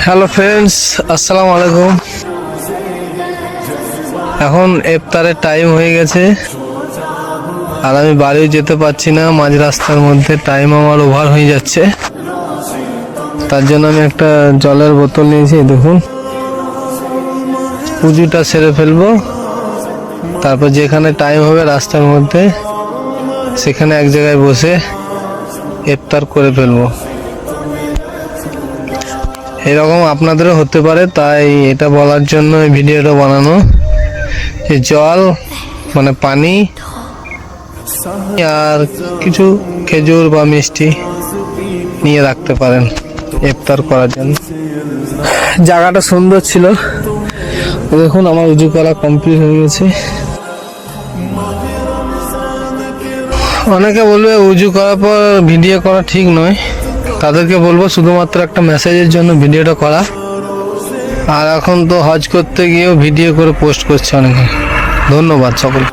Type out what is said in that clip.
Hello friends, আসসালামু আলাইকুম। এখন ইফতারের টাইম হয়ে গেছে আর আমি বাড়িও যেতে পারছি না, মাঝ রাস্তার মধ্যে টাইম আমার ওভার হয়ে যাচ্ছে। তার জন্য আমি একটা জলের বোতল নিয়েছি। দেখুন, পুজোটা সেরে ফেলবো, তারপর যেখানে টাইম হবে রাস্তার মধ্যে সেখানে এক জায়গায় বসে ইফতার করে ফেলবো। এরকম আপনাদেরও হতে পারে, তাই এটা বলার জন্য এই ভিডিওটা বানানো। যে জল মানে পানি আর কিছু খেজুর বা মিষ্টি নিয়ে রাখতে পারেন ইফতার করার জন্য। জায়গাটা সুন্দর ছিল। দেখুন, আমার উজু করা কমপ্লিট হয়ে গেছে। অনেকে বলবে উজু করার পর ভিডিও করা ঠিক নয়, তাদেরকে বলবো শুধুমাত্র একটা মেসেজের জন্য ভিডিওটা করা। আর এখন তো হজ করতে গিয়েও ভিডিও করে পোস্ট করছে অনেকে। ধন্যবাদ সকলকে।